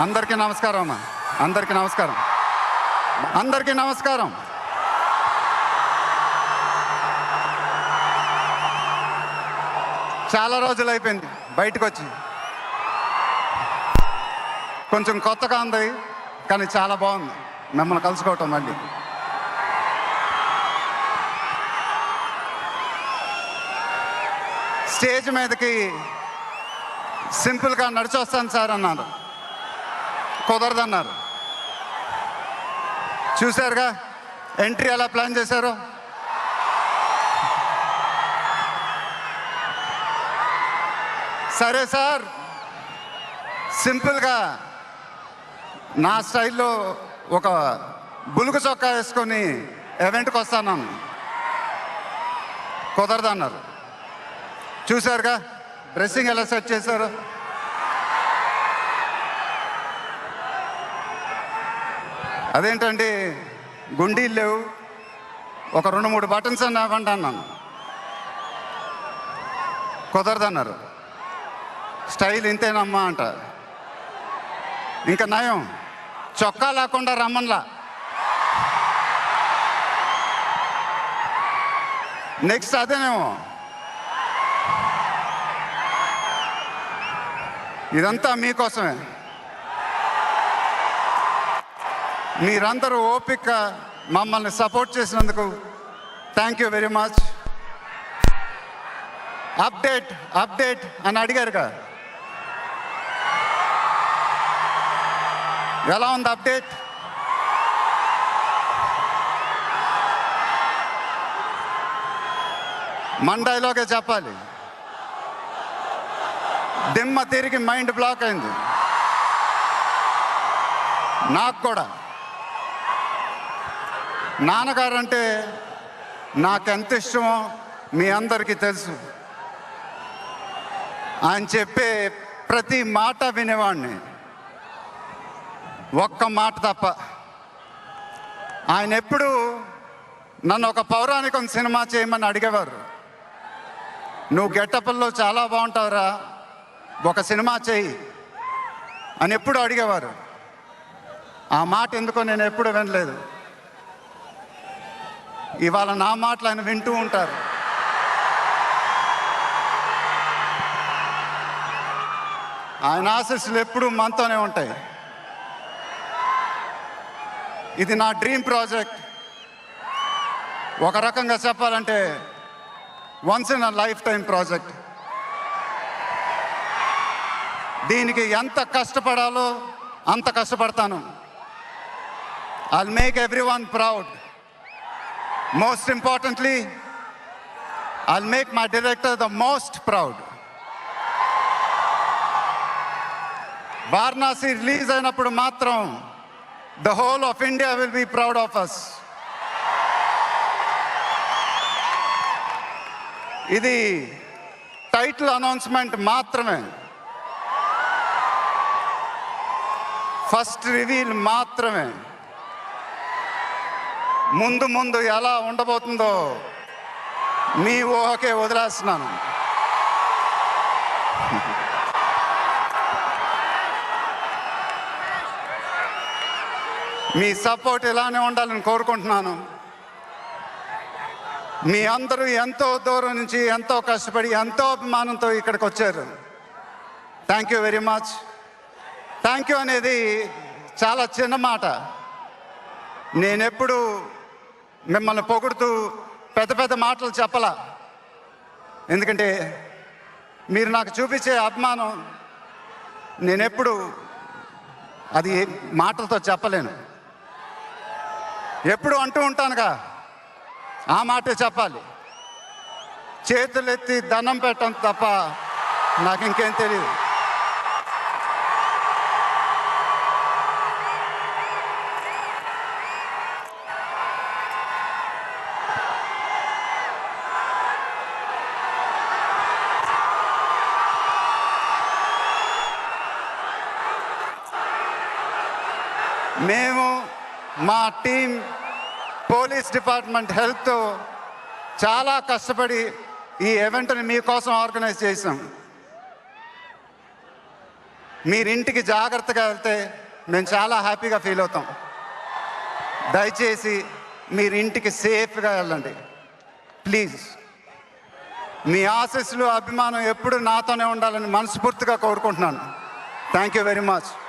అందరికీ నమస్కారం అమ్మా. అందరికీ నమస్కారం. అందరికీ నమస్కారం. చాలా రోజులు అయిపోయింది బయటకు వచ్చి. కొంచెం కొత్తగా ఉంది కానీ చాలా బాగుంది మిమ్మల్ని కలుసుకోవటం. మళ్ళీ స్టేజ్ మీదకి సింపుల్గా నడిచొస్తాను సార్ అన్నారు. కుదరదన్నారు. చూశారుగా ఎంట్రీ ఎలా ప్లాన్ చేశారు. సరే సార్, సింపుల్గా నా స్టైల్లో ఒక బులుగు చొక్కా వేసుకొని ఈవెంట్కి వస్తాను. కుదరదన్నారు. చూశారుగా డ్రెస్సింగ్ ఎలా సెట్ చేశారు. అదేంటండి గుండీలు లేవు, ఒక 2-3 బటన్స్ అన్న ఇవ్వండి అన్నాను. కుదరదన్నారు. స్టైల్ ఇంతేనమ్మా అంట. ఇంకా నయం చొక్కా లేకుండా రమ్మన్లా. నెక్స్ట్ అదేనేమో. ఇదంతా మీకోసమే. మీరందరూ ఓపిక మమ్మల్ని సపోర్ట్ చేసినందుకు thank you very much. Update update అని అడిగారుగా, ఎలా ఉంది అప్డేట్? మన డైలాగే చెప్పాలి. దిమ్మ తిరిగి మైండ్ బ్లాక్ అయింది నాకు కూడా. నాన్నగారు అంటే నాకెంత ఇష్టమో మీ అందరికీ తెలుసు. ఆయన చెప్పే ప్రతి మాట వినేవాడిని, ఒక్క మాట తప్ప. ఆయన ఎప్పుడు నన్ను ఒక పౌరాణికం సినిమా చేయమని అడిగేవారు. నువ్వు గెటప్ల్లో చాలా బాగుంటావురా, ఒక సినిమా చేయి అని ఎప్పుడు అడిగేవారు. ఆ మాట ఎందుకో నేను ఎప్పుడు వినలేదు. ఇవాళ నా మాటలు ఆయన వింటూ ఉంటారు. ఆయన ఆశీస్సులు ఎప్పుడూ మనతోనే ఉంటాయి. ఇది నా డ్రీమ్ ప్రాజెక్ట్. ఒక రకంగా చెప్పాలంటే once in a life time project. దీనికి ఎంత కష్టపడాలో అంత కష్టపడతాను. I'll make everyone proud. Most importantly, I'll make my director the most proud. Varanasi release అయినప్పుడు మాత్రం the whole of India will be proud of us. ఇది title announcement మాత్రమే, first reveal మాత్రమే. ముందు ముందు ఎలా ఉండబోతుందో మీ ఊహకే వదిలేస్తున్నాను. మీ సపోర్ట్ ఇలానే ఉండాలని కోరుకుంటున్నాను. మీ అందరూ ఎంతో దూరం నుంచి ఎంతో కష్టపడి ఎంతో అభిమానంతో ఇక్కడికి వచ్చారు. Thank you very much. Thank you అనేది చాలా చిన్న మాట. నేనెప్పుడు మిమ్మల్ని పొగుడుతూ పెద్ద పెద్ద మాటలు చెప్పలా. ఎందుకంటే మీరు నాకు చూపించే అభిమానం నేనెప్పుడు అది మాటలతో చెప్పలేను. ఎప్పుడు అంటూ ఉంటానుగా, ఆ మాటే చెప్పాలి. చేతులెత్తి దండం పెట్టడం తప్ప నాకు ఇంకేం తెలియదు. మేము మా టీం పోలీస్ డిపార్ట్మెంట్ హెల్త్తో చాలా కష్టపడి ఈ ఈవెంట్ని మీకోసం ఆర్గనైజ్ చేసాం. మీరింటికి జాగ్రత్తగా వెళ్తే మేము చాలా హ్యాపీగా ఫీల్ అవుతాం. దయచేసి మీరింటికి సేఫ్గా వెళ్ళండి ప్లీజ్. మీ ఆశీస్సులు అభిమానం ఎప్పుడు నాతోనే ఉండాలని మనస్ఫూర్తిగా కోరుకుంటున్నాను. Thank you very much.